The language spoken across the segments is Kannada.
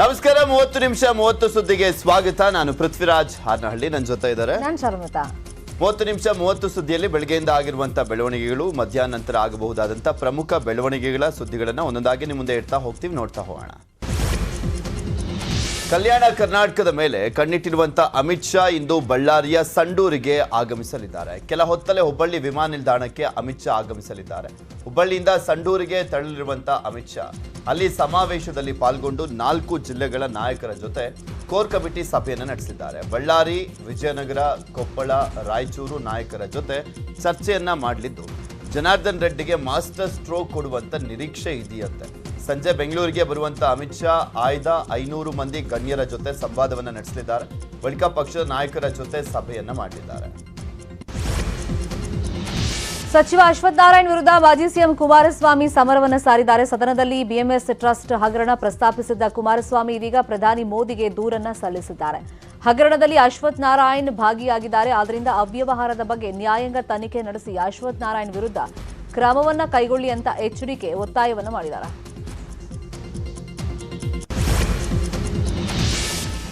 ನಮಸ್ಕಾರ 30 ನಿಮಿಷ 30 ಸುದ್ದಿಗೆ ಸ್ವಾಗತ. ನಾನು ಪೃಥ್ವಿರಾಜ್ ಹಾರನಹಳ್ಳಿ, ನನ್ನ ಜೊತೆ ಇದ್ದಾರೆ ನಾನು ಶರ್ಮಿತಾ. 30 ನಿಮಿಷ 30 ಸುದ್ದಿಯಲ್ಲಿ ಬೆಳಗ್ಗೆಯಿಂದ ಆಗಿರುವಂತಹ ಬೆಳವಣಿಗೆಗಳು, ಮಧ್ಯಾಹ್ನ ನಂತರ ಆಗಬಹುದಾದಂತ ಪ್ರಮುಖ ಬೆಳವಣಿಗೆಗಳ ಸುದ್ದಿಗಳನ್ನು ಒಂದೊಂದಾಗಿ ನಿಮ್ಮ ಮುಂದೆ ಇಡ್ತಾ ಹೋಗ್ತೀವಿ, ನೋಡ್ತಾ ಹೋಗೋಣ. ಕಲ್ಯಾಣ ಕರ್ನಾಟಕದ ಮೇಲೆ ಕಣ್ಣಿಟ್ಟಿರುವಂತಹ ಅಮಿತ್ ಶಾ ಇಂದು ಬಳ್ಳಾರಿಯ ಸಂಡೂರಿಗೆ ಆಗಮಿಸಲಿದ್ದಾರೆ. ಕೆಲ ಹೊತ್ತಲ್ಲೇ ಹುಬ್ಬಳ್ಳಿ ವಿಮಾನ ನಿಲ್ದಾಣಕ್ಕೆ ಅಮಿತ್ ಶಾ ಆಗಮಿಸಲಿದ್ದಾರೆ. ಹುಬ್ಬಳ್ಳಿಯಿಂದ ಸಂಡೂರಿಗೆ ತೆರಳಿರುವಂತಹ ಅಮಿತ್ ಶಾ ಅಲ್ಲಿ ಸಮಾವೇಶದಲ್ಲಿ ಪಾಲ್ಗೊಂಡು 4 ಜಿಲ್ಲೆಗಳ ನಾಯಕರ ಜೊತೆ ಕೋರ್ ಕಮಿಟಿ ಸಭೆಯನ್ನು ನಡೆಸಿದ್ದಾರೆ. ಬಳ್ಳಾರಿ, ವಿಜಯನಗರ, ಕೊಪ್ಪಳ, ರಾಯಚೂರು ನಾಯಕರ ಜೊತೆ ಚರ್ಚೆಯನ್ನ ಮಾಡಲಿದ್ದು ಜನಾರ್ದನ್ ರೆಡ್ಡಿಗೆ ಮಾಸ್ಟರ್ ಸ್ಟ್ರೋಕ್ ಕೊಡುವಂತ ನಿರೀಕ್ಷೆ ಇದೆಯಂತೆ. ಸಂಜೆ ಬೆಂಗಳೂರಿಗೆ ಬರುವಂತ ಅಮಿತ್ ಶಾ ಆಯ್ದ 500 ಮಂದಿ ಗಣ್ಯರ ಜೊತೆ ಸಂವಾದವನ್ನ ನಡೆಸಲಿದ್ದಾರೆ. ಬಳಿಕ ಪಕ್ಷದ ನಾಯಕರ ಜೊತೆ ಸಭೆಯನ್ನ ಮಾಡಲಿದ್ದಾರೆ. ಸಚಿವ ಅಶ್ವಥ್ ನಾರಾಯಣ್ ವಿರುದ್ಧ ಮಾಜಿ ಸಿಎಂ ಕುಮಾರಸ್ವಾಮಿ ಸಮರವನ್ನು ಸಾರಿದ್ದಾರೆ. ಸದನದಲ್ಲಿ ಬಿಎಂಎಸ್ ಟ್ರಸ್ಟ್ ಹಗರಣ ಪ್ರಸ್ತಾಪಿಸಿದ್ದ ಕುಮಾರಸ್ವಾಮಿ ಇದೀಗ ಪ್ರಧಾನಿ ಮೋದಿಗೆ ದೂರನ್ನ ಸಲ್ಲಿಸಿದ್ದಾರೆ. ಹಗರಣದಲ್ಲಿ ಅಶ್ವಥ್ ನಾರಾಯಣ್ ಭಾಗಿಯಾಗಿದ್ದಾರೆ, ಆದ್ದರಿಂದ ಅವ್ಯವಹಾರದ ಬಗ್ಗೆ ನ್ಯಾಯಾಂಗ ತನಿಖೆ ನಡೆಸಿ ಅಶ್ವಥ್ ನಾರಾಯಣ್ ವಿರುದ್ಧ ಕ್ರಮವನ್ನ ಕೈಗೊಳ್ಳಿ ಅಂತ ಎಚ್ಡಿಕೆ ಒತ್ತಾಯವನ್ನು ಮಾಡಿದ್ದಾರೆ.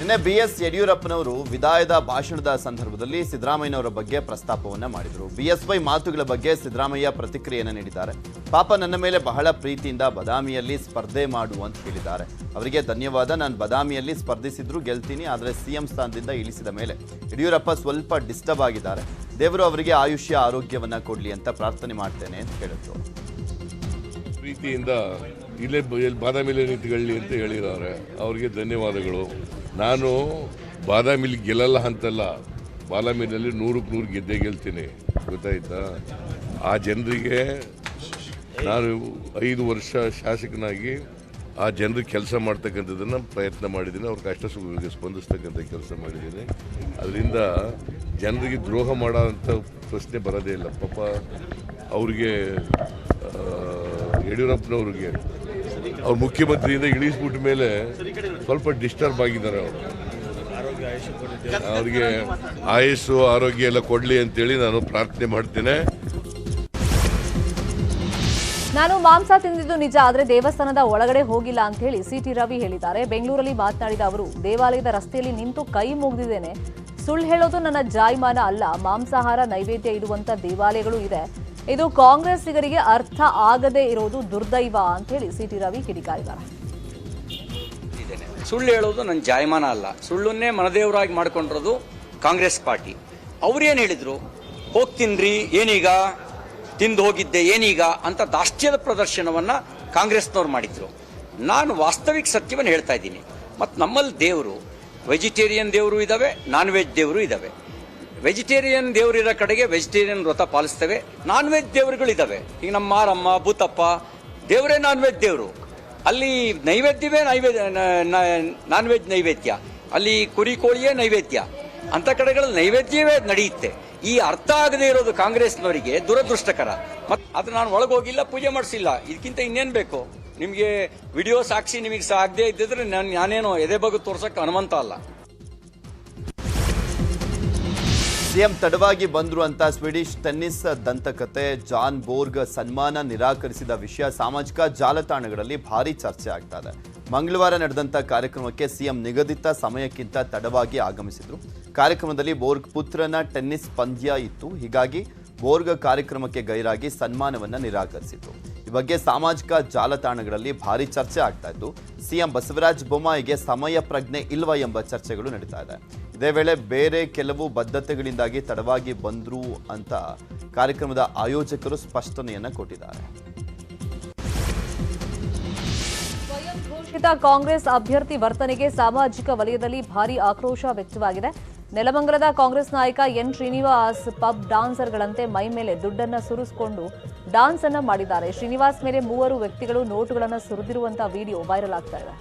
ನಿನ್ನೆ BS ಯಡಿಯೂರಪ್ಪನವರು ವಿದಾಯದ ಭಾಷಣದ ಸಂದರ್ಭದಲ್ಲಿ ಸಿದ್ದರಾಮಯ್ಯನವರ ಬಗ್ಗೆ ಪ್ರಸ್ತಾಪವನ್ನ ಮಾಡಿದರು. BSY ಮಾತುಗಳ ಬಗ್ಗೆ ಸಿದ್ದರಾಮಯ್ಯ ಪ್ರತಿಕ್ರಿಯೆಯನ್ನು ನೀಡಿದ್ದಾರೆ. ಪಾಪ ನನ್ನ ಮೇಲೆ ಬಹಳ ಪ್ರೀತಿಯಿಂದ ಬದಾಮಿಯಲ್ಲಿ ಸ್ಪರ್ಧೆ ಮಾಡು ಅಂತ ಹೇಳಿದ್ದಾರೆ. ಅವರಿಗೆ ಧನ್ಯವಾದ. ನಾನು ಬದಾಮಿಯಲ್ಲಿ ಸ್ಪರ್ಧಿಸಿದ್ರು ಗೆಲ್ತೀನಿ, ಆದರೆ CM ಸ್ಥಾನದಿಂದ ಇಳಿಸಿದ ಮೇಲೆ ಯಡಿಯೂರಪ್ಪ ಸ್ವಲ್ಪ ಡಿಸ್ಟರ್ಬ್ ಆಗಿದ್ದಾರೆ. ದೇವರು ಅವರಿಗೆ ಆಯುಷ್ಯ ಆರೋಗ್ಯವನ್ನ ಕೊಡ್ಲಿ ಅಂತ ಪ್ರಾರ್ಥನೆ ಮಾಡ್ತೇನೆ ಅಂತ ಹೇಳಿದ್ರು. ಪ್ರೀತಿಯಿಂದ ಇಲ್ಲೇ ಬಾದಾಮಿಲಿ ನಿಂತ್ಕೊಳ್ಳಿ ಅಂತ ಹೇಳಿದ್ದಾರೆ. ಅವರಿಗೆ ಧನ್ಯವಾದಗಳು. ನಾನು ಬಾದಾಮಿಲಿ ಗೆಲ್ಲಲ್ಲ ಅಂತಲ್ಲ, ಬಾದಾಮಿನಲ್ಲಿ 100ಕ್ಕೆ 100 ಗೆದ್ದೇ ಗೆಲ್ತೀನಿ, ಗೊತ್ತಾಯ್ತಾ. ಆ ಜನರಿಗೆ ನಾನು 5 ವರ್ಷ ಶಾಸಕನಾಗಿ ಆ ಜನರಿಗೆ ಕೆಲಸ ಮಾಡ್ತಕ್ಕಂಥದ್ದನ್ನು ಪ್ರಯತ್ನ ಮಾಡಿದ್ದೀನಿ. ಅವ್ರ ಕಷ್ಟ ಸುಖಗಳಿಗೆ ಸ್ಪಂದಿಸ್ತಕ್ಕಂಥ ಕೆಲಸ ಮಾಡಿದ್ದೀನಿ. ಅದರಿಂದ ಜನರಿಗೆ ದ್ರೋಹ ಮಾಡೋಂಥ ಪ್ರಶ್ನೆ ಬರೋದೇ ಇಲ್ಲ. ಪಾಪ ಅವ್ರಿಗೆ ಯಡಿಯೂರಪ್ಪನವ್ರಿಗೆ ಅವ್ರು ಮುಖ್ಯಮಂತ್ರಿಯಿಂದ ಇಳಿಸ್ಬಿಟ್ಟ ಮೇಲೆ ಸ್ವಲ್ಪ ಡಿಸ್ಟರ್ಬ್ ಆಗಿದ್ದಾರೆ. ಅವರು ಅವ್ರಿಗೆ ಆಯುಸ್ಸು ಆರೋಗ್ಯ ಎಲ್ಲ ಕೊಡಲಿ ಅಂತೇಳಿ ನಾನು ಪ್ರಾರ್ಥನೆ ಮಾಡ್ತೇನೆ. ನಾನು ಮಾಂಸ ತಿಂದಿದ್ದು ನಿಜ, ಆದರೆ ದೇವಸ್ಥಾನದ ಒಳಗಡೆ ಹೋಗಿಲ್ಲ ಅಂತ ಹೇಳಿ CT ರವಿ ಹೇಳಿದ್ದಾರೆ. ಬೆಂಗಳೂರಲ್ಲಿ ಮಾತನಾಡಿದ ಅವರು, ದೇವಾಲಯದ ರಸ್ತೆಯಲ್ಲಿ ನಿಂತು ಕೈ ಮುಗಿದಿದ್ದೇನೆ. ಸುಳ್ಳು ಹೇಳೋದು ನನ್ನ ಜಾಯಮಾನ ಅಲ್ಲ. ಮಾಂಸಾಹಾರ ನೈವೇದ್ಯ ಇಡುವಂತ ದೇವಾಲಯಗಳು ಇದೆ. ಇದು ಕಾಂಗ್ರೆಸ್ಸಿಗರಿಗೆ ಅರ್ಥ ಆಗದೇ ಇರೋದು ದುರ್ದೈವ ಅಂತ ಹೇಳಿ CT ರವಿ ಕಿಡಿಕಾರಿದ್ದಾರೆ. ಸುಳ್ಳು ಹೇಳೋದು ನನ್ನ ಜಾಯಮಾನ ಅಲ್ಲ. ಸುಳ್ಳನ್ನೇ ಮನದೇವರಾಗಿ ಮಾಡ್ಕೊಂಡಿರೋದು ಕಾಂಗ್ರೆಸ್ ಪಾರ್ಟಿ. ಅವ್ರೇನು ಹೇಳಿದ್ರು, ಹೋಗ್ತೀನ್ರಿ ಏನೀಗ, ತಿಂದು ಹೋಗಿದ್ದೆ ಏನೀಗ ಅಂತ ದಾಷ್ಟ್ಯದ ಪ್ರದರ್ಶನವನ್ನ ಕಾಂಗ್ರೆಸ್ನವ್ರು ಮಾಡಿದ್ರು. ನಾನು ವಾಸ್ತವಿಕ ಸತ್ಯವನ್ನು ಹೇಳ್ತಾ ಇದ್ದೀನಿ. ಮತ್ತು ನಮ್ಮಲ್ಲಿ ದೇವರು ವೆಜಿಟೇರಿಯನ್ ದೇವರು ಇದ್ದಾವೆ, ನಾನ್ ವೆಜ್ ದೇವರು ಇದ್ದಾವೆ. ವೆಜಿಟೇರಿಯನ್ ದೇವರಿರೋ ಕಡೆಗೆ ವೆಜಿಟೇರಿಯನ್ ವ್ರತ ಪಾಲಿಸ್ತೇವೆ. Non veg ದೇವರುಗಳಿದ್ದಾವೆ. ಈಗ ನಮ್ಮ ಮಾರಮ್ಮ, ಭೂತಪ್ಪ ದೇವರೇ ನಾನ್ ವೆಜ್ ದೇವರು. ಅಲ್ಲಿ ನೈವೇದ್ಯವೇ ನಾನ್ ವೆಜ್ ನೈವೇದ್ಯ, ಅಲ್ಲಿ ಕುರಿ ಕೋಳಿಯೇ ನೈವೇದ್ಯ. ಅಂಥ ಕಡೆಗಳಲ್ಲಿ ನೈವೇದ್ಯವೇ ನಡೆಯುತ್ತೆ. ಈ ಅರ್ಥ ಆಗದೆ ಇರೋದು ಕಾಂಗ್ರೆಸ್ನವರಿಗೆ ದುರದೃಷ್ಟಕರ. ಮತ್ತು ಅದು ನಾನು ಒಳಗೋಗಿಲ್ಲ, ಪೂಜೆ ಮಾಡಿಸಿಲ್ಲ, ಇದಕ್ಕಿಂತ ಇನ್ನೇನು ಬೇಕು ನಿಮಗೆ? ವಿಡಿಯೋ ಸಾಕ್ಷಿ ನಿಮಗೆ ಆಗದೆ ಇದ್ದಿದ್ರೆ ನಾನೇನೋ ಎದೆ ಬಗ್ಗೆ ತೋರ್ಸಕ್ಕೆ ಹನುಮಂತ ಅಲ್ಲ. CM ತಡವಾಗಿ ಬಂದ್ರು ಅಂತ ಸ್ವೀಡಿಷ್ ಟೆನ್ನಿಸ್ ದಂತಕತೆ ಜಾನ್ ಬೋರ್ಗ್ ಸನ್ಮಾನ ನಿರಾಕರಿಸಿದ ವಿಷಯ ಸಾಮಾಜಿಕ ಜಾಲತಾಣಗಳಲ್ಲಿ ಭಾರಿ ಚರ್ಚೆ ಆಗ್ತಾ ಇದೆ. ಮಂಗಳವಾರ ನಡೆದಂತ ಕಾರ್ಯಕ್ರಮಕ್ಕೆ CM ನಿಗದಿತ ಸಮಯಕ್ಕಿಂತ ತಡವಾಗಿ ಆಗಮಿಸಿದ್ರು. ಕಾರ್ಯಕ್ರಮದಲ್ಲಿ ಬೋರ್ಗ್ ಪುತ್ರನ ಟೆನ್ನಿಸ್ ಪಂದ್ಯ ಇತ್ತು. ಹೀಗಾಗಿ ಬೋರ್ಗ್ ಕಾರ್ಯಕ್ರಮಕ್ಕೆ ಗೈರಾಗಿ ಸನ್ಮಾನವನ್ನ ನಿರಾಕರಿಸಿದ್ರು. ಈ ಬಗ್ಗೆ ಸಾಮಾಜಿಕ ಜಾಲತಾಣಗಳಲ್ಲಿ ಭಾರಿ ಚರ್ಚೆ ಆಗ್ತಾ ಇದ್ದು, CM ಬಸವರಾಜ ಬೊಮ್ಮಾಯಿಗೆ ಸಮಯ ಪ್ರಜ್ಞೆ ಇಲ್ವಾ ಎಂಬ ಚರ್ಚೆಗಳು ನಡೀತಾ ಇದೆ. ಇದೇ ವೇಳೆ ಬೇರೆ ಕೆಲವು ಬದ್ಧತೆಗಳಿಂದಾಗಿ ತಡವಾಗಿ ಬಂದ್ರು ಅಂತ ಕಾರ್ಯಕ್ರಮದ ಆಯೋಜಕರು ಸ್ಪಷ್ಟನೆಯನ್ನ ಕೊಟ್ಟಿದ್ದಾರೆ. ಸ್ವಯಂ ಘೋಷಿತ ಕಾಂಗ್ರೆಸ್ ಅಭ್ಯರ್ಥಿ ವರ್ತನೆಗೆ ಸಾಮಾಜಿಕ ವಲಯದಲ್ಲಿ ಭಾರಿ ಆಕ್ರೋಶ ವ್ಯಕ್ತವಾಗಿದೆ. ನೆಲಮಂಗಲದ ಕಾಂಗ್ರೆಸ್ ನಾಯಕ ಎನ್ ಶ್ರೀನಿವಾಸ್ ಪಬ್ ಡಾನ್ಸರ್ಗಳಂತೆ ಮೈ ಮೇಲೆ ದುಡ್ಡನ್ನ ಸುರಿಸಿಕೊಂಡು ಡಾನ್ಸ್ ಅನ್ನ ಮಾಡಿದ್ದಾರೆ. ಶ್ರೀನಿವಾಸ್ ಮೇಲೆ 3 ವ್ಯಕ್ತಿಗಳು ನೋಟುಗಳನ್ನು ಸುರಿದಿರುವಂತಹ ವಿಡಿಯೋ ವೈರಲ್ ಆಗ್ತಾ ಇದೆ.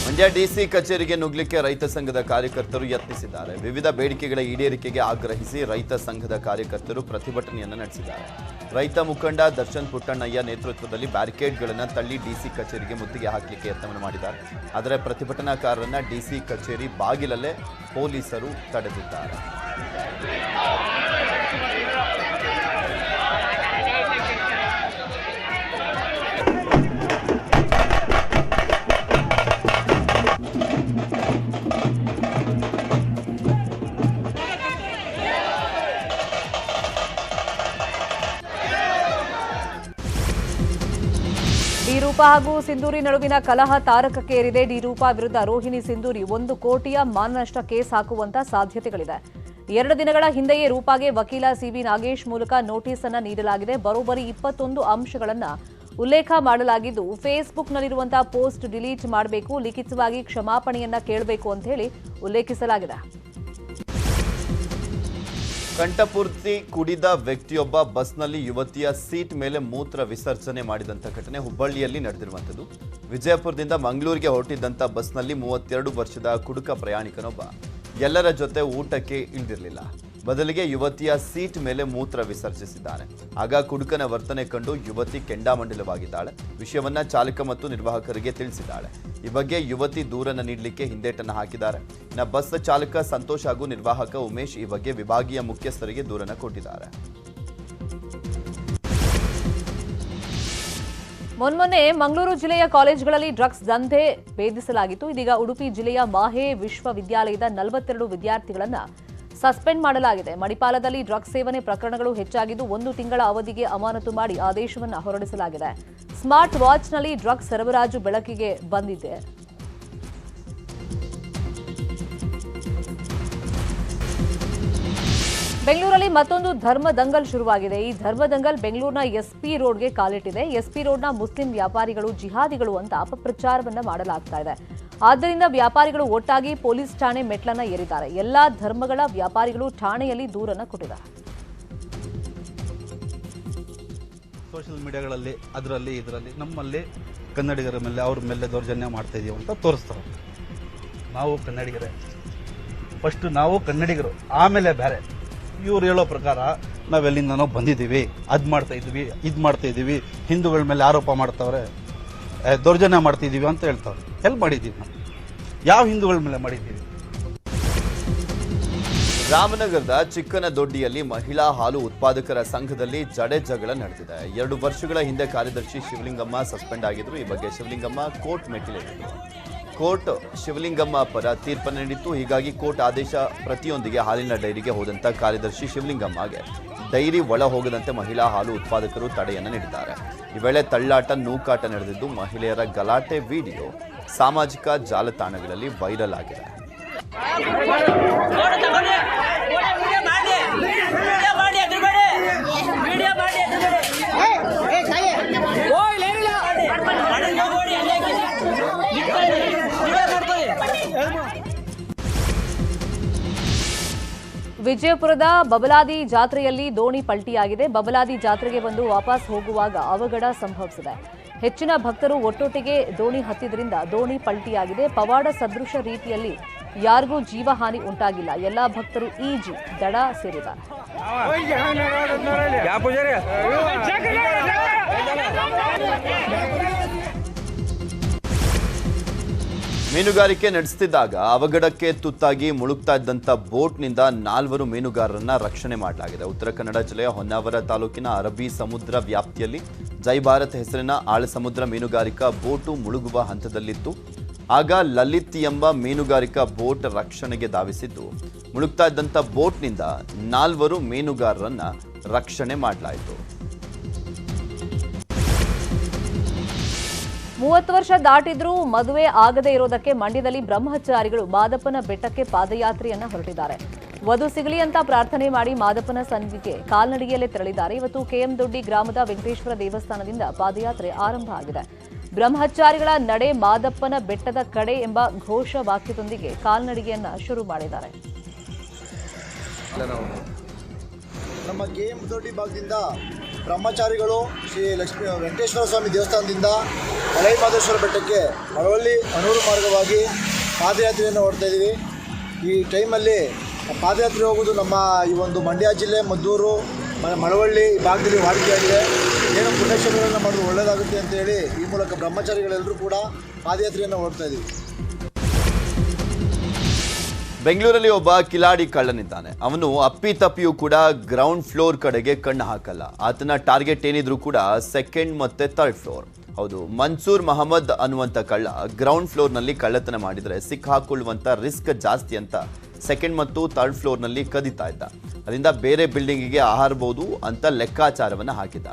ಮಂಡ್ಯ DC ಕಚೇರಿಗೆ ನುಗ್ಲಿಕ್ಕೆ ರೈತ ಸಂಘದ ಕಾರ್ಯಕರ್ತರು ಯತ್ನಿಸಿದ್ದಾರೆ. ವಿವಿಧ ಬೇಡಿಕೆಗಳ ಈಡೇರಿಕೆಗೆ ಆಗ್ರಹಿಸಿ ರೈತ ಸಂಘದ ಕಾರ್ಯಕರ್ತರು ಪ್ರತಿಭಟನೆಯನ್ನು ನಡೆಸಿದ್ದಾರೆ. ರೈತ ಮುಖಂಡ ದರ್ಶನ್ ಪುಟ್ಟಣ್ಣಯ್ಯ ನೇತೃತ್ವದಲ್ಲಿ ಬ್ಯಾರಿಕೇಡ್ಗಳನ್ನು ತಳ್ಳಿ DC ಕಚೇರಿಗೆ ಮುತ್ತಿಗೆ ಹಾಕಲಿಕ್ಕೆ ಯತ್ನವನ್ನು ಮಾಡಿದ್ದಾರೆ. ಆದರೆ ಪ್ರತಿಭಟನಾಕಾರರನ್ನ DC ಕಚೇರಿ ಬಾಗಿಲಲ್ಲೇ ಪೊಲೀಸರು ತಡೆದಿದ್ದಾರೆ. ರೂಪಾ ಹಾಗೂ ಸಿಂಧೂರಿ ನಡುವಿನ ಕಲಹ ತಾರಕಕ್ಕೇರಿದೆ. ಡಿ ರೂಪಾ ವಿರುದ್ಧ ರೋಹಿಣಿ ಸಿಂಧೂರಿ 1 ಕೋಟಿಯ ಮಾನನಷ್ಟ ಕೇಸ್ ಹಾಕುವಂತ ಸಾಧ್ಯತೆಗಳಿದೆ. 2 ದಿನಗಳ ಹಿಂದೆಯೇ ರೂಪಾಗೆ ವಕೀಲ ಸಿವಿ ನಾಗೇಶ್ ಮೂಲಕ ನೋಟಿಸ್ ಅನ್ನು ನೀಡಲಾಗಿದೆ. ಬರೋಬ್ಬರಿ 21 ಅಂಶಗಳನ್ನು ಉಲ್ಲೇಖ ಮಾಡಲಾಗಿದ್ದು, ಫೇಸ್ಬುಕ್ನಲ್ಲಿರುವಂತಹ ಪೋಸ್ಟ್ ಡಿಲೀಟ್ ಮಾಡಬೇಕು, ಲಿಖಿತವಾಗಿ ಕ್ಷಮಾಪಣೆಯನ್ನ ಕೇಳಬೇಕು ಅಂತ ಹೇಳಿ ಉಲ್ಲೇಖಿಸಲಾಗಿದೆ. ಕಂಠಪೂರ್ತಿ ಕುಡಿದ ವ್ಯಕ್ತಿಯೊಬ್ಬ ಬಸ್ನಲ್ಲಿ ಯುವತಿಯ ಸೀಟ್ ಮೇಲೆ ಮೂತ್ರ ವಿಸರ್ಜನೆ ಮಾಡಿದಂಥ ಘಟನೆ ಹುಬ್ಬಳ್ಳಿಯಲ್ಲಿ ನಡೆದಿರುವಂಥದ್ದು. ವಿಜಯಪುರದಿಂದ ಮಂಗಳೂರಿಗೆ ಹೊರಟಿದ್ದಂಥ ಬಸ್ನಲ್ಲಿ 32 ವರ್ಷದ ಕುಡುಕ ಪ್ರಯಾಣಿಕನೊಬ್ಬ ಎಲ್ಲರ ಜೊತೆ ಊಟಕ್ಕೆ ಇಳಿದಿರಲಿಲ್ಲ. ಬದಲಿಗೆ ಯುವತಿಯ ಸೀಟ್ ಮೇಲೆ ಮೂತ್ರ ವಿಸರ್ಜಿಸಿದ್ದಾನೆ. ಆಗ ಕುಡುಕನ ವರ್ತನೆ ಕಂಡು ಯುವತಿ ಕೆಂಡಾಮಂಡಲವಾಗಿದ್ದಾಳೆ. ವಿಷಯವನ್ನ ಚಾಲಕ ಮತ್ತು ನಿರ್ವಾಹಕರಿಗೆ ತಿಳಿಸಿದ್ದಾಳೆ. ಈ ಬಗ್ಗೆ ಯುವತಿ ದೂರನ್ನ ನೀಡಲಿಕ್ಕೆ ಹಿಂದೇಟನ್ನು ಹಾಕಿದ್ದಾರೆ. ಇನ್ನು ಬಸ್ ಚಾಲಕ ಸಂತೋಷ್ ಹಾಗೂ ನಿರ್ವಾಹಕ ಉಮೇಶ್ ಈ ಬಗ್ಗೆ ವಿಭಾಗೀಯ ಮುಖ್ಯಸ್ಥರಿಗೆ ದೂರನ್ನ ಕೊಟ್ಟಿದ್ದಾರೆ. ಮೊನ್ನೆ ಮಂಗಳೂರು ಜಿಲ್ಲೆಯ ಕಾಲೇಜುಗಳಲ್ಲಿ ಡ್ರಗ್ಸ್ ದಂಧೆ ಭೇದಿಸಲಾಗಿತ್ತು. ಇದೀಗ ಉಡುಪಿ ಜಿಲ್ಲೆಯ ಮಾಹೆ ವಿಶ್ವವಿದ್ಯಾಲಯದ 42 ವಿದ್ಯಾರ್ಥಿಗಳನ್ನ ಸಸ್ಪೆಂಡ್ ಮಾಡಲಾಗಿದೆ. ಮಣಿಪಾಲದಲ್ಲಿ ಡ್ರಗ್ಸ್ ಸೇವನೆ ಪ್ರಕರಣಗಳು ಹೆಚ್ಚಾಗಿದ್ದು 1 ತಿಂಗಳ ಅವಧಿಗೆ ಅಮಾನತು ಮಾಡಿ ಆದೇಶವನ್ನು ಹೊರಡಿಸಲಾಗಿದೆ. ಸ್ಮಾರ್ಟ್ ವಾಚ್ನಲ್ಲಿ ಡ್ರಗ್ಸ್ ಸರಬರಾಜು ಬೆಳಕಿಗೆ ಬಂದಿದೆ. ಬೆಂಗಳೂರಲ್ಲಿ ಮತ್ತೊಂದು ಧರ್ಮ ದಂಗಲ್ ಶುರುವಾಗಿದೆ. ಈ ಧರ್ಮ ದಂಗಲ್ ಬೆಂಗಳೂರಿನ ಎಸ್ಪಿ ರೋಡ್ಗೆ ಕಾಲಿಟ್ಟಿದೆ. ಎಸ್ಪಿ ರೋಡ್ನ ಮುಸ್ಲಿಂ ವ್ಯಾಪಾರಿಗಳು ಜಿಹಾದಿಗಳು ಅಂತ ಅಪಪ್ರಚಾರವನ್ನ ಮಾಡಲಾಗ್ತಾ ಇದೆ. ಆದ್ದರಿಂದ ವ್ಯಾಪಾರಿಗಳು ಒಟ್ಟಾಗಿ ಪೊಲೀಸ್ ಠಾಣೆ ಮೆಟ್ಲನ್ನ ಏರಿದ್ದಾರೆ. ಎಲ್ಲಾ ಧರ್ಮಗಳ ವ್ಯಾಪಾರಿಗಳು ಠಾಣೆಯಲ್ಲಿ ದೂರನ್ನ ಕೊಟ್ಟಿದ್ದಾರೆ. ಸೋಷಿಯಲ್ ಮೀಡಿಯಾಗಳಲ್ಲಿ ಇದರಲ್ಲಿ ನಮ್ಮಲ್ಲಿ ಕನ್ನಡಿಗರ ಮೇಲೆ ಅವ್ರ ಮೇಲೆ ದೌರ್ಜನ್ಯ ಮಾಡ್ತಾ ಇದೀವಿ ಅಂತ ತೋರಿಸ್ತಾರೆ. ನಾವು ಕನ್ನಡಿಗರೇ, ಫಸ್ಟ್ ನಾವು ಕನ್ನಡಿಗರು, ಆಮೇಲೆ ಬೇರೆ. ಇವ್ರು ಹೇಳೋ ಪ್ರಕಾರ ನಾವೆಲ್ಲಿಂದನೋ ಬಂದಿದ್ದೀವಿ, ಅದು ಮಾಡ್ತಾ ಇದ್ದೀವಿ, ಇದು ಮಾಡ್ತಾ ಇದ್ದೀವಿ, ಹಿಂದೂಗಳ ಮೇಲೆ ಆರೋಪ ಮಾಡ್ತಾವ್ರೆ, ದೌರ್ಜನ್ಯ ಮಾಡ್ತಿದ್ದೀವಿ ಅಂತ ಹೇಳ್ತಾವ್ರೆ. ಎಲ್ಲಿ ಮಾಡಿದ್ದೀವಿ ನಾವು? ಯಾವ ಹಿಂದೂಗಳ ಮೇಲೆ ಮಾಡಿದ್ದೀವಿ? ರಾಮನಗರದ ಚಿಕ್ಕನದೊಡ್ಡಿಯಲ್ಲಿ ಮಹಿಳಾ ಹಾಲು ಉತ್ಪಾದಕರ ಸಂಘದಲ್ಲಿ ಜಗಳ ನಡೆದಿದೆ. 2 ವರ್ಷಗಳ ಹಿಂದೆ ಕಾರ್ಯದರ್ಶಿ ಶಿವಲಿಂಗಮ್ಮ ಸಸ್ಪೆಂಡ್ ಆಗಿದ್ರು. ಈ ಬಗ್ಗೆ ಶಿವಲಿಂಗಮ್ಮ ಕೋರ್ಟ್ ಮೆಟ್ಟಿಲೇರಿದ್ರು. ಕೋರ್ಟ್ ಶಿವಲಿಂಗಮ್ಮ ಪರ ತೀರ್ಪನ್ನು ನೀಡಿತ್ತು. ಹೀಗಾಗಿ ಕೋರ್ಟ್ ಆದೇಶ ಪ್ರತಿಯೊಂದಿಗೆ ಹಾಲಿನ ಡೈರಿಗೆ ಹೋದಂತ ಕಾರ್ಯದರ್ಶಿ ಶಿವಲಿಂಗಮ್ಮಗೆ ಡೈರಿ ಒಳ ಹೋಗದಂತೆ ಮಹಿಳಾ ಹಾಲು ಉತ್ಪಾದಕರು ತಡೆಯನ್ನು ನೀಡಿದ್ದಾರೆ. ಈ ವೇಳೆ ತಳ್ಳಾಟ, ನೂಕಾಟ ನಡೆದಿದ್ದು ಮಹಿಳೆಯರ ಗಲಾಟೆ ವಿಡಿಯೋ ಸಾಮಾಜಿಕ ಜಾಲತಾಣಗಳಲ್ಲಿ ವೈರಲ್ ಆಗಿದೆ. ವಿಜಯಪುರದ ಬಬಲಾದಿ ಜಾತ್ರೆಯಲ್ಲಿ ದೋಣಿ ಪಲ್ಟಿಯಾಗಿದೆ. ಬಬಲಾದಿ ಜಾತ್ರೆಗೆ ಬಂದು ವಾಪಸ್ ಹೋಗುವಾಗ ಅವಘಡ ಸಂಭವಿಸಿದೆ. ಹೆಚ್ಚಿನ ಭಕ್ತರು ಒಟ್ಟೊಟ್ಟಿಗೆ ದೋಣಿ ಹತ್ತಿದ್ರಿಂದ ದೋಣಿ ಪಲ್ಟಿಯಾಗಿದೆ. ಪವಾಡ ಸದೃಶ ರೀತಿಯಲ್ಲಿ ಯಾರಿಗೂ ಜೀವಹಾನಿ ಉಂಟಾಗಿಲ್ಲ. ಎಲ್ಲಾ ಭಕ್ತರು ಈಜಿ ದಡ ಸೇರಿದ್ದಾರೆ. ಮೀನುಗಾರಿಕೆ ನಡೆಸುತ್ತಿದ್ದಾಗ ಅವಘಡಕ್ಕೆ ತುತ್ತಾಗಿ ಮುಳುಗ್ತಾ ಇದ್ದಂಥ ಬೋಟ್ನಿಂದ 4 ಮೀನುಗಾರರನ್ನ ರಕ್ಷಣೆ ಮಾಡಲಾಗಿದೆ. ಉತ್ತರ ಕನ್ನಡ ಜಿಲ್ಲೆಯ ಹೊನ್ನಾವರ ತಾಲೂಕಿನ ಅರಬ್ಬಿ ಸಮುದ್ರ ವ್ಯಾಪ್ತಿಯಲ್ಲಿ ಜೈ ಭಾರತ್ ಹೆಸರಿನ ಆಳಸಮುದ್ರ ಮೀನುಗಾರಿಕಾ ಬೋಟು ಮುಳುಗುವ ಹಂತದಲ್ಲಿತ್ತು. ಆಗ ಲಲಿತ್ ಎಂಬ ಮೀನುಗಾರಿಕಾ ಬೋಟ್ ರಕ್ಷಣೆಗೆ ಧಾವಿಸಿದ್ದು ಮುಳುಗ್ತಾ ಇದ್ದಂಥ ಬೋಟ್ನಿಂದ 4 ಮೀನುಗಾರರನ್ನ ರಕ್ಷಣೆ ಮಾಡಲಾಯಿತು. 30 ವರ್ಷ ದಾಟಿದ್ರೂ ಮದುವೆ ಆಗದೇ ಇರೋದಕ್ಕೆ ಮಂಡ್ಯದಲ್ಲಿ ಬ್ರಹ್ಮಚಾರಿಗಳು ಮಾದಪ್ಪನ ಬೆಟ್ಟಕ್ಕೆ ಪಾದಯಾತ್ರೆಯನ್ನ ಹೊರಟಿದ್ದಾರೆ. ವಧು ಸಿಗಲಿ ಅಂತ ಪ್ರಾರ್ಥನೆ ಮಾಡಿ ಮಾದಪ್ಪನ ಸನ್ನಿಧಿಗೆ ಕಾಲ್ನಡಿಗೆಯಲ್ಲೇ ತೆರಳಿದ್ದಾರೆ. ಇವತ್ತು ಕೆಎಂ ದೊಡ್ಡಿ ಗ್ರಾಮದ ವೆಂಕಟೇಶ್ವರ ದೇವಸ್ಥಾನದಿಂದ ಪಾದಯಾತ್ರೆ ಆರಂಭ ಆಗಿದೆ. ಬ್ರಹ್ಮಚಾರಿಗಳ ನಡೆ ಮಾದಪ್ಪನ ಬೆಟ್ಟದ ಕಡೆ ಎಂಬ ಘೋಷ ವಾಕ್ಯದೊಂದಿಗೆ ಕಾಲ್ನಡಿಗೆಯನ್ನ ಶುರು ಮಾಡಿದ್ದಾರೆ. ನಮ್ಮ ಕೆಎಂ ದೊಡ್ಡಿ ಭಾಗದಿಂದ ಬ್ರಹ್ಮಚಾರಿಗಳು ಶ್ರೀ ಲಕ್ಷ್ಮೀ ವೆಂಕಟೇಶ್ವರ ಸ್ವಾಮಿ ದೇವಸ್ಥಾನದಿಂದ ಮಲೈ ಮಾದೇಶ್ವರ ಬೆಟ್ಟಕ್ಕೆ ಮಳವಳ್ಳಿ ಅನೂರು ಮಾರ್ಗವಾಗಿ ಪಾದಯಾತ್ರೆಯನ್ನು ಹೊರಡ್ತಾ ಇದ್ದೀವಿ. ಈ ಟೈಮಲ್ಲಿ ಪಾದಯಾತ್ರೆ ಹೋಗೋದು ನಮ್ಮ ಈ ಒಂದು ಮಂಡ್ಯ ಜಿಲ್ಲೆ ಮದ್ದೂರು ಮಳವಳ್ಳಿ ಈ ಭಾಗದಲ್ಲಿ ವಾಡಿಕೆಯಾಗಿದೆ. ಏನು ಪುಣ್ಯಕ್ಷೇತ್ರಗಳನ್ನು ಮಾಡೋದು ಒಳ್ಳೆಯದಾಗುತ್ತೆ ಅಂತೇಳಿ ಈ ಮೂಲಕ ಬ್ರಹ್ಮಚಾರಿಗಳೆಲ್ಲರೂ ಕೂಡ ಪಾದಯಾತ್ರೆಯನ್ನು ಹೊರಡ್ತಾ ಇದ್ದೀವಿ. ಬೆಂಗಳೂರಲ್ಲಿ ಒಬ್ಬ ಕಿಲಾಡಿ ಕಳ್ಳನಿದ್ದಾನೆ. ಅವನು ಅಪ್ಪಿತಪ್ಪಿಯೂ ಕೂಡ ಗ್ರೌಂಡ್ ಫ್ಲೋರ್ ಕಡೆಗೆ ಕಣ್ಣು ಹಾಕಲ್ಲ. ಆತನ ಟಾರ್ಗೆಟ್ ಏನಿದ್ರು ಕೂಡ ಸೆಕೆಂಡ್ ಮತ್ತೆ ಥರ್ಡ್ ಫ್ಲೋರ್. ಹೌದು, ಮನ್ಸೂರ್ ಮಹಮ್ಮದ್ ಅನ್ನುವಂಥ ಕಳ್ಳ ಗ್ರೌಂಡ್ ಫ್ಲೋರ್ನಲ್ಲಿ ಕಳ್ಳತನ ಮಾಡಿದರೆ ಸಿಕ್ಕಾಕೊಳ್ಳುವಂಥ ರಿಸ್ಕ್ ಜಾಸ್ತಿ ಅಂತ ಸೆಕೆಂಡ್ ಮತ್ತು ಥರ್ಡ್ ಫ್ಲೋರ್ನಲ್ಲಿ ಕದೀತಾ ಇದ್ದ. ಅದರಿಂದ ಬೇರೆ ಬಿಲ್ಡಿಂಗಿಗೆ ಹಾರಬಹುದು ಅಂತ ಲೆಕ್ಕಾಚಾರವನ್ನು ಹಾಕಿದ್ದ.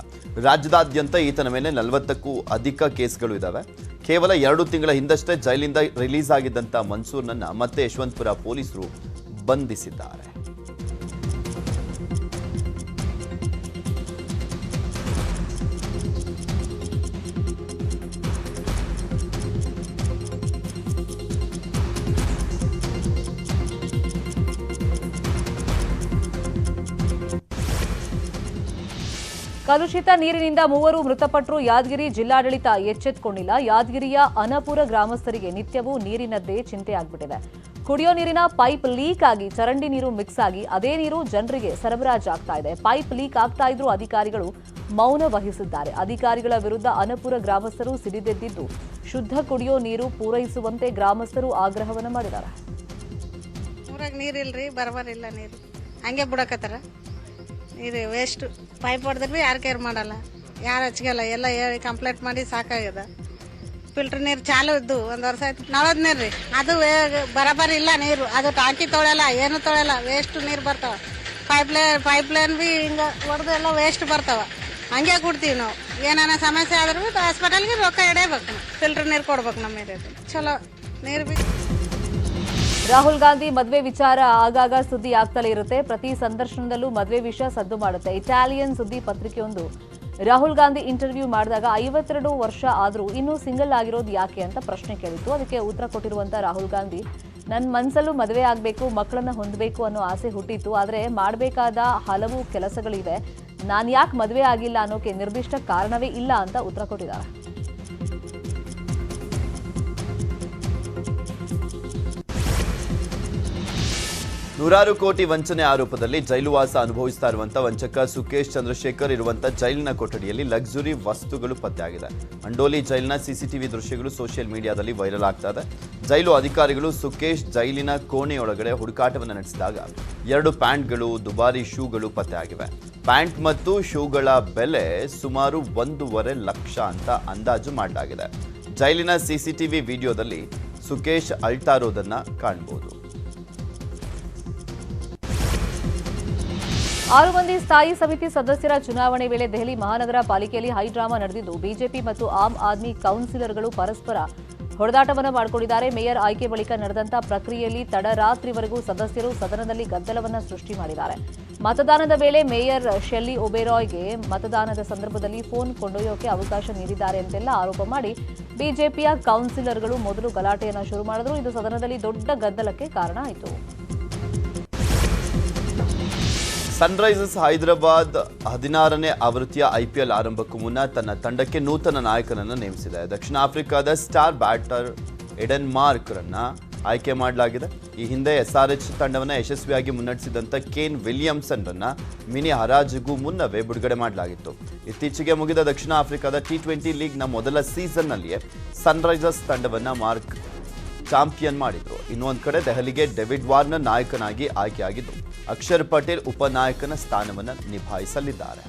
ರಾಜ್ಯದಾದ್ಯಂತ ಈತನ ಮೇಲೆ 40ಕ್ಕೂ ಅಧಿಕ ಕೇಸ್ಗಳು ಇದ್ದಾವೆ. ಕೇವಲ 2 ತಿಂಗಳ ಹಿಂದಷ್ಟೇ ಜೈಲಿಂದ ರಿಲೀಸ್ ಆಗಿದ್ದಂಥ ಮನ್ಸೂರ್ನನ್ನ ಮತ್ತೆ ಯಶವಂತಪುರ ಪೊಲೀಸರು ಬಂಧಿಸಿದ್ದಾರೆ. ಕಲುಷಿತ ನೀರಿನಿಂದ 3 ಮೃತಪಟ್ಟರು. ಯಾದಗಿರಿ ಜಿಲ್ಲಾಡಳಿತ ಎಚ್ಚೆತ್ತುಕೊಂಡಿಲ್ಲ. ಯಾದಗಿರಿಯ ಅನಪುರ ಗ್ರಾಮಸ್ಥರಿಗೆ ನಿತ್ಯವೂ ನೀರಿನದ್ದೇ ಚಿಂತೆ ಆಗ್ಬಿಟ್ಟಿದೆ. ಕುಡಿಯೋ ನೀರಿನ ಪೈಪ್ ಲೀಕ್ ಆಗಿ ಚರಂಡಿ ನೀರು ಮಿಕ್ಸ್ ಆಗಿ ಅದೇ ನೀರು ಜನರಿಗೆ ಸರಬರಾಜಾಗ್ತಾ ಇದೆ. ಪೈಪ್ ಲೀಕ್ ಆಗ್ತಾ ಇದ್ರೂ ಅಧಿಕಾರಿಗಳು ಮೌನ ವಹಿಸಿದ್ದಾರೆ. ಅಧಿಕಾರಿಗಳ ವಿರುದ್ಧ ಅನಪುರ ಗ್ರಾಮಸ್ಥರು ಸಿಡಿದೆದ್ದಿದ್ದು ಶುದ್ಧ ಕುಡಿಯೋ ನೀರು ಪೂರೈಸುವಂತೆ ಗ್ರಾಮಸ್ಥರು ಆಗ್ರಹವನ್ನು ಮಾಡಿದ್ದಾರೆ. ಊರಾಗ ನೀರಿಲ್ರಿ, ಬರಬರಿಲ್ಲ ನೀರು, ಹಂಗೆ ಬಿಡಕತ್ತಾರ. ನೀರು ವೇಸ್ಟ್. ಪೈಪ್ ಹೊಡೆದ್ರೆ ಯಾರು ಕೇರ್ ಮಾಡಲ್ಲ, ಯಾರು ಹಚ್ಗಲ್ಲ. ಎಲ್ಲ ಹೇಳಿ ಕಂಪ್ಲೇಂಟ್ ಮಾಡಿ ಸಾಕಾಗ್ಯದ. ಫಿಲ್ಟರ್ ನೀರು ಚಾಲು ಇದ್ದು 1 ವರ್ಷ ಆಯ್ತು. ನಳದ ನೀರು ರೀ, ಅದು ಬರಬರಿ ಇಲ್ಲ ನೀರು. ಅದು ಟಾಕಿ ತೊಳೆಯಲ್ಲ, ಏನು ತೊಳೆಯಲ್ಲ, ವೇಸ್ಟ್ ನೀರು ಬರ್ತಾವ. ಪೈಪ್ಲೈನ್ ಬಿ ಹಿಂಗೆ ಹೊಡೆದು ಎಲ್ಲ ವೇಸ್ಟ್ ಬರ್ತಾವ. ಹಂಗೆ ಕೊಡ್ತೀವಿ ನಾವು. ಏನಾನ ಸಮಸ್ಯೆ ಆದ್ರೂ ಹಾಸ್ಪಿಟಲ್ಗೆ ರೊಕ್ಕ ಇಡೇಬೇಕು. ಫಿಲ್ಟರ್ ನೀರು ಕೊಡ್ಬೇಕು ನಮ್ಮ ಏರಿಯಾದಲ್ಲಿ. ಚಲೋ ನೀರು ಬಿ. ರಾಹುಲ್ ಗಾಂಧಿ ಮದುವೆ ವಿಚಾರ ಆಗಾಗ ಸುದ್ದಿ ಆಗ್ತಲೇ ಇರುತ್ತೆ. ಪ್ರತಿ ಸಂದರ್ಶನದಲ್ಲೂ ಮದುವೆ ವಿಷಯ ಸದ್ದು ಮಾಡುತ್ತೆ. ಇಟಾಲಿಯನ್ ಸುದ್ದಿ ಪತ್ರಿಕೆಯೊಂದು ರಾಹುಲ್ ಗಾಂಧಿ ಇಂಟರ್ವ್ಯೂ ಮಾಡಿದಾಗ 52 ವರ್ಷ ಆದರೂ ಇನ್ನೂ ಸಿಂಗಲ್ ಆಗಿರೋದು ಯಾಕೆ ಅಂತ ಪ್ರಶ್ನೆ ಕೇಳಿತ್ತು. ಅದಕ್ಕೆ ಉತ್ತರ ಕೊಟ್ಟಿರುವಂತ ರಾಹುಲ್ ಗಾಂಧಿ, ನನ್ನ ಮನಸ್ಸಲ್ಲೂ ಮದುವೆ ಆಗಬೇಕು, ಮಕ್ಕಳನ್ನ ಹೊಂದಬೇಕು ಅನ್ನೋ ಆಸೆ ಹುಟ್ಟಿತ್ತು. ಆದರೆ ಮಾಡಬೇಕಾದ ಹಲವು ಕೆಲಸಗಳಿವೆ. ನಾನು ಯಾಕೆ ಮದುವೆ ಆಗಿಲ್ಲ ಅನ್ನೋಕೆ ನಿರ್ದಿಷ್ಟ ಕಾರಣವೇ ಇಲ್ಲ ಅಂತ ಉತ್ತರ ಕೊಟ್ಟಿದ್ದಾರೆ. ನೂರಾರು ಕೋಟಿ ವಂಚನೆ ಆರೋಪದಲ್ಲಿ ಜೈಲುವಾಸ ಅನುಭವಿಸ್ತಾ ಇರುವಂತ ವಂಚಕ ಸುಕೇಶ್ ಚಂದ್ರಶೇಖರ್ ಇರುವಂತ ಜೈಲಿನ ಕೊಠಡಿಯಲ್ಲಿ ಲಕ್ಸುರಿ ವಸ್ತುಗಳು ಪತ್ತೆಯಾಗಿದೆ. ಅಂಡೋಲಿ ಜೈಲಿನ ಸಿಸಿಟಿವಿ ದೃಶ್ಯಗಳು ಸೋಷಿಯಲ್ ಮೀಡಿಯಾದಲ್ಲಿ ವೈರಲ್ ಆಗ್ತಾ ಇದೆ. ಜೈಲು ಅಧಿಕಾರಿಗಳು ಸುಕೇಶ್ ಜೈಲಿನ ಕೋಣೆಯೊಳಗಡೆ ಹುಡುಕಾಟವನ್ನು ನಡೆಸಿದಾಗ 2 ಪ್ಯಾಂಟ್ಗಳು, ದುಬಾರಿ ಶೂಗಳು ಪತ್ತೆಯಾಗಿವೆ. ಪ್ಯಾಂಟ್ ಮತ್ತು ಶೂಗಳ ಬೆಲೆ ಸುಮಾರು 1.5 ಲಕ್ಷ ಅಂತ ಅಂದಾಜು ಮಾಡಲಾಗಿದೆ. ಜೈಲಿನ ಸಿಸಿಟಿವಿ ವಿಡಿಯೋದಲ್ಲಿ ಸುಕೇಶ್ ಅಳ್ತಾ ಇರೋದನ್ನ ಕಾಣಬಹುದು. 6 ಮಂದಿ ಸ್ಥಾಯಿ ಸಮಿತಿ ಸದಸ್ಯರ ಚುನಾವಣೆ ವೇಳೆ ದೆಹಲಿ ಮಹಾನಗರ ಪಾಲಿಕೆಯಲ್ಲಿ ಹೈಡ್ರಾಮಾ ನಡೆದಿದ್ದು ಬಿಜೆಪಿ ಮತ್ತು ಆಮ್ ಆದ್ಮಿ ಕೌನ್ಸಿಲರ್ಗಳು ಪರಸ್ಪರ ಹೊಡೆದಾಟವನ್ನು ಮಾಡಿಕೊಂಡಿದ್ದಾರೆ. ಮೇಯರ್ ಆಯ್ಕೆ ಬಳಿಕ ನಡೆದಂತ ಪ್ರಕ್ರಿಯೆಯಲ್ಲಿ ತಡರಾತ್ರಿವರೆಗೂ ಸದಸ್ಯರು ಸದನದಲ್ಲಿ ಗದ್ದಲವನ್ನು ಸೃಷ್ಟಿ ಮಾಡಿದ್ದಾರೆ. ಮತದಾನದ ವೇಳೆ ಮೇಯರ್ ಶೆಲ್ಲಿ ಒಬೆರಾಯ್ಗೆ ಮತದಾನದ ಸಂದರ್ಭದಲ್ಲಿ ಫೋನ್ ಕೊಂಡೊಯ್ಯೋಕೆ ಅವಕಾಶ ನೀಡಿದ್ದಾರೆ ಅಂತೆಲ್ಲ ಆರೋಪ ಮಾಡಿ ಬಿಜೆಪಿಯ ಕೌನ್ಸಿಲರ್ಗಳು ಮೊದಲು ಗಲಾಟೆಯನ್ನು ಶುರು ಮಾಡಿದ್ರು. ಇದು ಸದನದಲ್ಲಿ ದೊಡ್ಡ ಗದ್ದಲಕ್ಕೆ ಕಾರಣ ಆಯಿತು. ಸನ್ರೈಸರ್ಸ್ ಹೈದರಾಬಾದ್ 16ನೇ ಆವೃತ್ತಿಯ ಐಪಿಎಲ್ ಆರಂಭಕ್ಕೂ ಮುನ್ನ ತನ್ನ ತಂಡಕ್ಕೆ ನೂತನ ನಾಯಕನನ್ನು ನೇಮಿಸಿದೆ. ದಕ್ಷಿಣ ಆಫ್ರಿಕಾದ ಸ್ಟಾರ್ ಬ್ಯಾಟರ್ ಎಡನ್ ಮಾರ್ಕ್ರನ್ನ ಆಯ್ಕೆ ಮಾಡಲಾಗಿದೆ. ಈ ಹಿಂದೆ SRH ತಂಡವನ್ನು ಯಶಸ್ವಿಯಾಗಿ ಮುನ್ನಡೆಸಿದಂಥ ಕೇನ್ ವಿಲಿಯಮ್ಸನ್ರನ್ನ ಮಿನಿ ಹರಾಜಿಗೂ ಮುನ್ನವೇ ಬಿಡುಗಡೆ ಮಾಡಲಾಗಿತ್ತು. ಇತ್ತೀಚೆಗೆ ಮುಗಿದ ದಕ್ಷಿಣ ಆಫ್ರಿಕಾದ T20 ಲೀಗ್ನ ಮೊದಲ ಸೀಸನ್ನಲ್ಲಿಯೇ ಸನ್ರೈಸರ್ಸ್ ತಂಡವನ್ನು ಮಾರ್ಕ್ ಚಾಂಪಿಯನ್ ಮಾಡಿದ್ರು. ಇನ್ನೊಂದು ಕಡೆ ದೆಹಲಿಗೆ ಡೇವಿಡ್ ವಾರ್ನರ್ ನಾಯಕನಾಗಿ ಆಯ್ಕೆಯಾಗಿದ್ದು ಅಕ್ಷರ್ ಪಟೇಲ್ ಉಪನಾಯಕನ ಸ್ಥಾನವನ್ನು ನಿಭಾಯಿಸಲಿದ್ದಾರೆ.